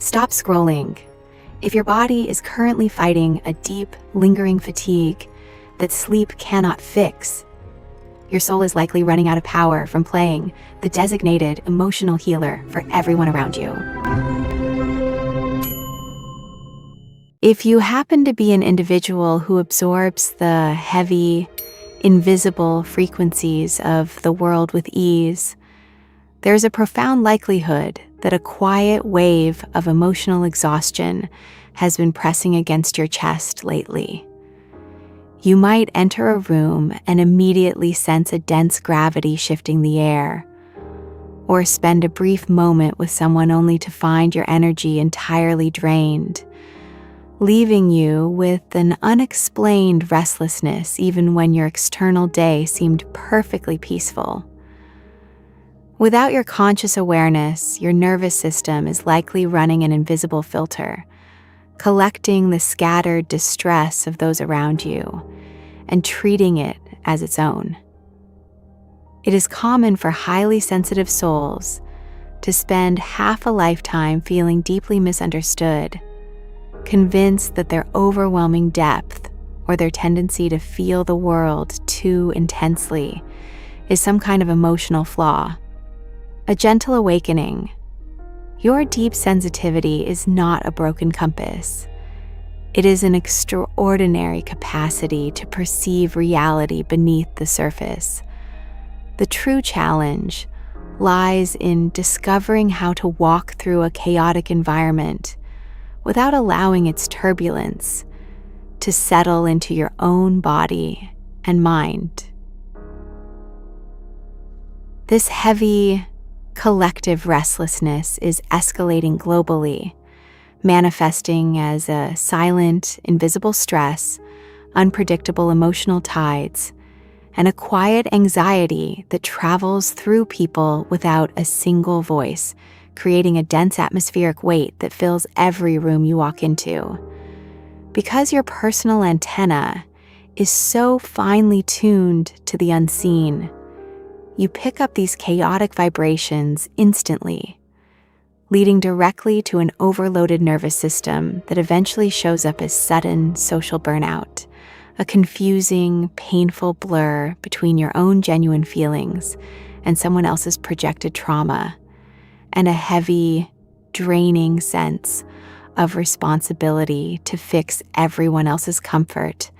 Stop scrolling. If your body is currently fighting a deep, lingering fatigue that sleep cannot fix, your soul is likely running out of power from playing the designated emotional healer for everyone around you. If you happen to be an individual who absorbs the heavy, invisible frequencies of the world with ease, there's a profound likelihood that a quiet wave of emotional exhaustion has been pressing against your chest lately. You might enter a room and immediately sense a dense gravity shifting the air, or spend a brief moment with someone only to find your energy entirely drained, leaving you with an unexplained restlessness even when your external day seemed perfectly peaceful. Without your conscious awareness, your nervous system is likely running an invisible filter, collecting the scattered distress of those around you and treating it as its own. It is common for highly sensitive souls to spend half a lifetime feeling deeply misunderstood, convinced that their overwhelming depth or their tendency to feel the world too intensely is some kind of emotional flaw. A gentle awakening. Your deep sensitivity is not a broken compass. It is an extraordinary capacity to perceive reality beneath the surface. The true challenge lies in discovering how to walk through a chaotic environment without allowing its turbulence to settle into your own body and mind. This heavy, collective restlessness is escalating globally, manifesting as a silent, invisible stress, unpredictable emotional tides, and a quiet anxiety that travels through people without a single voice, creating a dense atmospheric weight that fills every room you walk into. Because your personal antenna is so finely tuned to the unseen, you pick up these chaotic vibrations instantly, leading directly to an overloaded nervous system that eventually shows up as sudden social burnout, a confusing, painful blur between your own genuine feelings and someone else's projected trauma, and a heavy, draining sense of responsibility to fix everyone else's comfort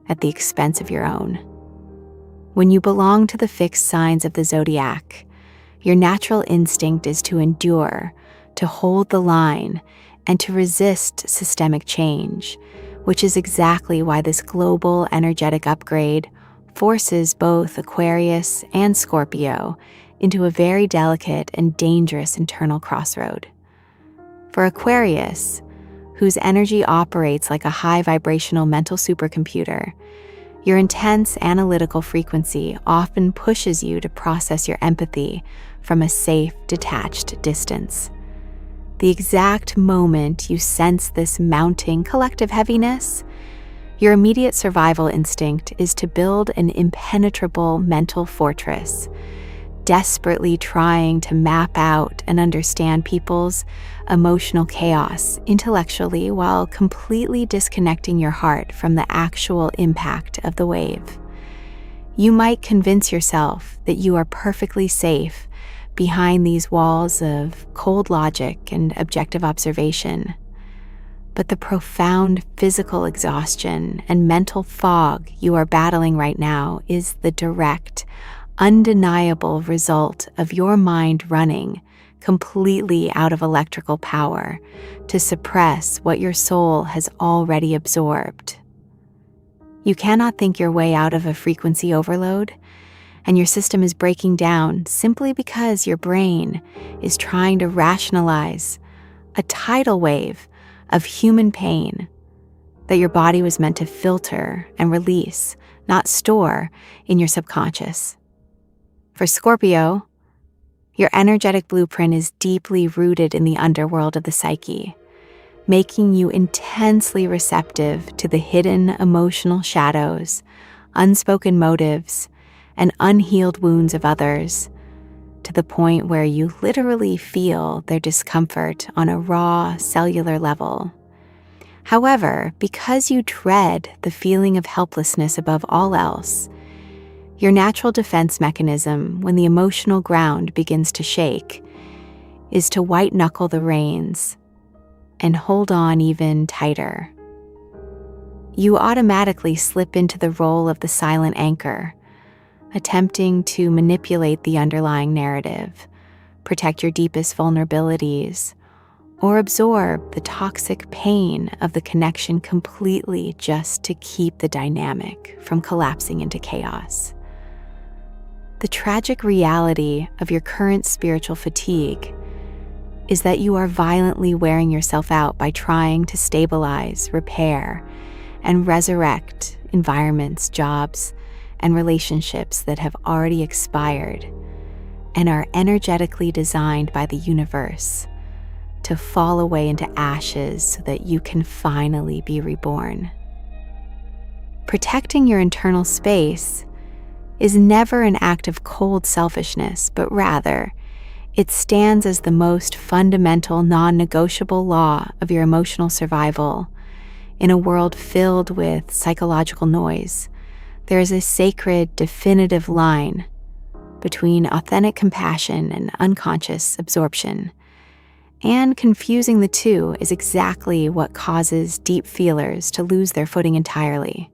at the expense of your own. When you belong to the fixed signs of the zodiac, your natural instinct is to endure, to hold the line, and to resist systemic change, which is exactly why this global energetic upgrade forces both Aquarius and Scorpio into a very delicate and dangerous internal crossroad. For Aquarius, whose energy operates like a high vibrational mental supercomputer, your intense analytical frequency often pushes you to process your empathy from a safe, detached distance. The exact moment you sense this mounting collective heaviness, your immediate survival instinct is to build an impenetrable mental fortress, desperately trying to map out and understand people's emotional chaos intellectually while completely disconnecting your heart from the actual impact of the wave. You might convince yourself that you are perfectly safe behind these walls of cold logic and objective observation, but the profound physical exhaustion and mental fog you are battling right now is the direct, undeniable result of your mind running completely out of electrical power to suppress what your soul has already absorbed. You cannot think your way out of a frequency overload, and your system is breaking down simply because your brain is trying to rationalize a tidal wave of human pain that your body was meant to filter and release, not store in your subconscious. For Scorpio, your energetic blueprint is deeply rooted in the underworld of the psyche, making you intensely receptive to the hidden emotional shadows, unspoken motives, and unhealed wounds of others, to the point where you literally feel their discomfort on a raw cellular level. However, because you dread the feeling of helplessness above all else, your natural defense mechanism when the emotional ground begins to shake is to white-knuckle the reins and hold on even tighter. You automatically slip into the role of the silent anchor, attempting to manipulate the underlying narrative, protect your deepest vulnerabilities, or absorb the toxic pain of the connection completely just to keep the dynamic from collapsing into chaos. The tragic reality of your current spiritual fatigue is that you are violently wearing yourself out by trying to stabilize, repair, and resurrect environments, jobs, and relationships that have already expired and are energetically designed by the universe to fall away into ashes so that you can finally be reborn. Protecting your internal space is never an act of cold selfishness, but rather, it stands as the most fundamental, non-negotiable law of your emotional survival. In a world filled with psychological noise, there is a sacred, definitive line between authentic compassion and unconscious absorption. And confusing the two is exactly what causes deep feelers to lose their footing entirely.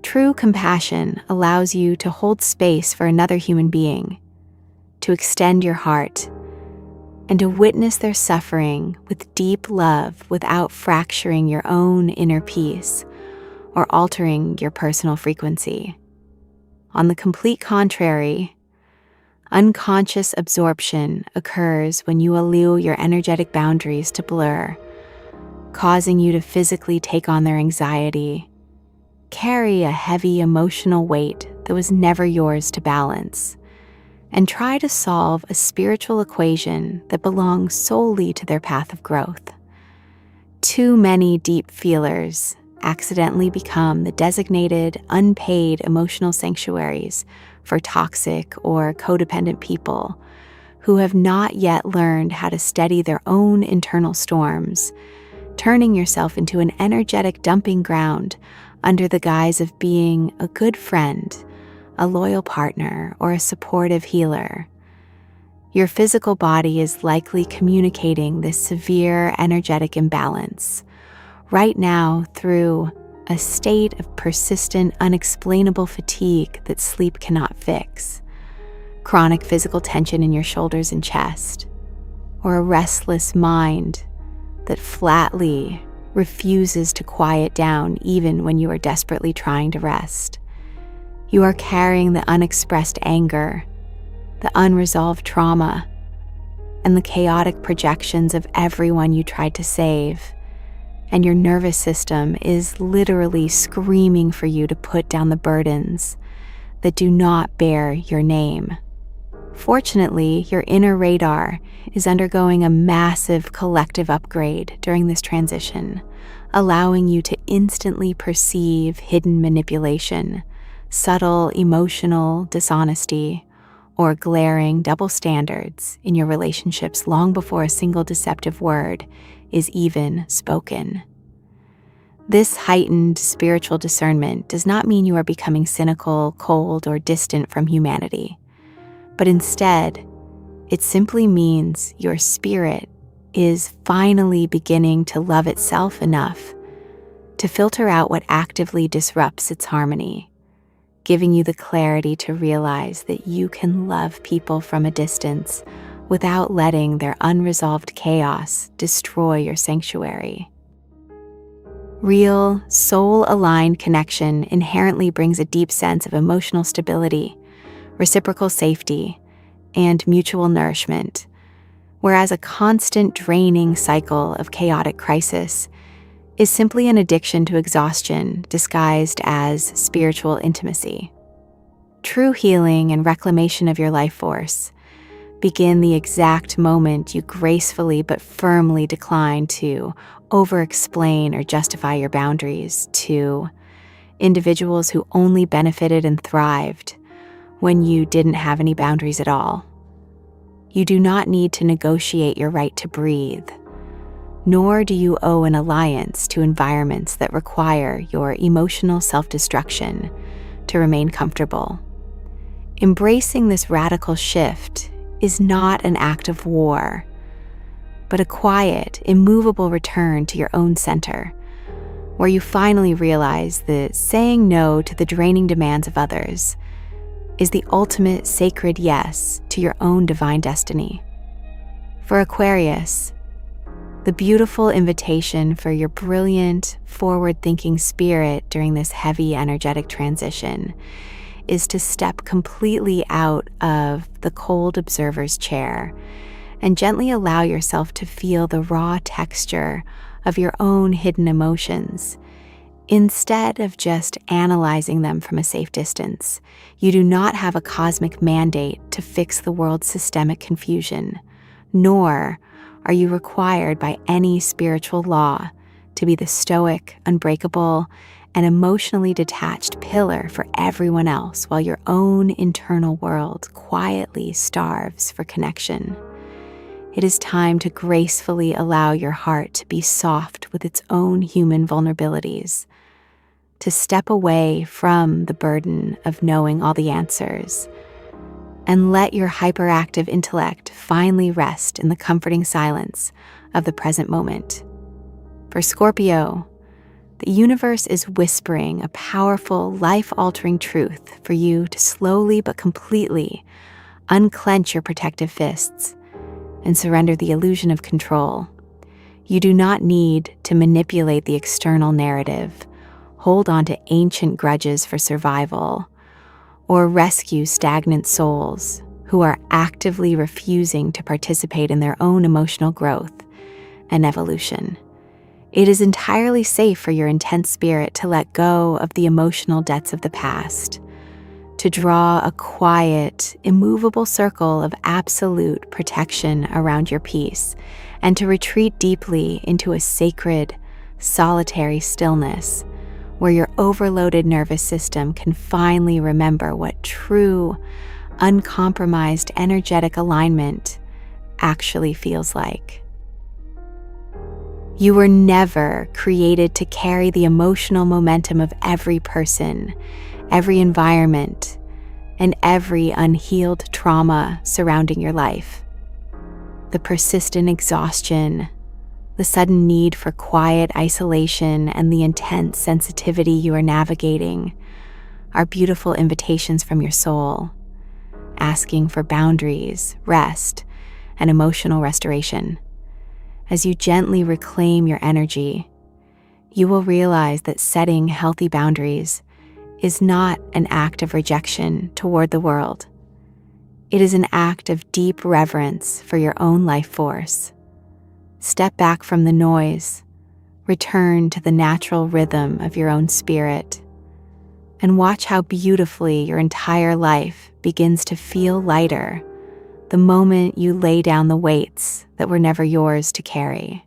True compassion allows you to hold space for another human being, to extend your heart, and to witness their suffering with deep love without fracturing your own inner peace or altering your personal frequency. On the complete contrary, unconscious absorption occurs when you allow your energetic boundaries to blur, causing you to physically take on their anxiety, carry a heavy emotional weight that was never yours to balance, and try to solve a spiritual equation that belongs solely to their path of growth. Too many deep feelers accidentally become the designated, unpaid emotional sanctuaries for toxic or codependent people who have not yet learned how to steady their own internal storms, turning yourself into an energetic dumping ground under the guise of being a good friend, a loyal partner, or a supportive healer. Your physical body is likely communicating this severe energetic imbalance right now through a state of persistent, unexplainable fatigue that sleep cannot fix, chronic physical tension in your shoulders and chest, or a restless mind that flatly refuses to quiet down even when you are desperately trying to rest. You are carrying the unexpressed anger, the unresolved trauma, and the chaotic projections of everyone you tried to save, and your nervous system is literally screaming for you to put down the burdens that do not bear your name. Fortunately, your inner radar is undergoing a massive collective upgrade during this transition, allowing you to instantly perceive hidden manipulation, subtle emotional dishonesty, or glaring double standards in your relationships long before a single deceptive word is even spoken. This heightened spiritual discernment does not mean you are becoming cynical, cold, or distant from humanity, but instead, it simply means your spirit is finally beginning to love itself enough to filter out what actively disrupts its harmony, giving you the clarity to realize that you can love people from a distance without letting their unresolved chaos destroy your sanctuary. Real, soul-aligned connection inherently brings a deep sense of emotional stability, reciprocal safety, and mutual nourishment, whereas a constant draining cycle of chaotic crisis is simply an addiction to exhaustion disguised as spiritual intimacy. True healing and reclamation of your life force begin the exact moment you gracefully but firmly decline to over-explain or justify your boundaries to individuals who only benefited and thrived when you didn't have any boundaries at all. You do not need to negotiate your right to breathe, nor do you owe an alliance to environments that require your emotional self-destruction to remain comfortable. Embracing this radical shift is not an act of war, but a quiet, immovable return to your own center, where you finally realize that saying no to the draining demands of others is the ultimate sacred yes to your own divine destiny. For Aquarius, the beautiful invitation for your brilliant, forward-thinking spirit during this heavy, energetic transition is to step completely out of the cold observer's chair and gently allow yourself to feel the raw texture of your own hidden emotions. Instead of just analyzing them from a safe distance, you do not have a cosmic mandate to fix the world's systemic confusion, nor are you required by any spiritual law to be the stoic, unbreakable, and emotionally detached pillar for everyone else while your own internal world quietly starves for connection. It is time to gracefully allow your heart to be soft with its own human vulnerabilities, to step away from the burden of knowing all the answers, and let your hyperactive intellect finally rest in the comforting silence of the present moment. For Scorpio, the universe is whispering a powerful, life-altering truth for you to slowly but completely unclench your protective fists and surrender the illusion of control. You do not need to manipulate the external narrative, hold on to ancient grudges for survival, or rescue stagnant souls who are actively refusing to participate in their own emotional growth and evolution. It is entirely safe for your intense spirit to let go of the emotional debts of the past, to draw a quiet, immovable circle of absolute protection around your peace, and to retreat deeply into a sacred, solitary stillness where your overloaded nervous system can finally remember what true, uncompromised energetic alignment actually feels like. You were never created to carry the emotional momentum of every person, every environment, and every unhealed trauma surrounding your life. The persistent exhaustion, the sudden need for quiet isolation, and the intense sensitivity you are navigating are beautiful invitations from your soul, asking for boundaries, rest, and emotional restoration. As you gently reclaim your energy, you will realize that setting healthy boundaries is not an act of rejection toward the world. It is an act of deep reverence for your own life force. Step back from the noise, return to the natural rhythm of your own spirit, and watch how beautifully your entire life begins to feel lighter the moment you lay down the weights that were never yours to carry.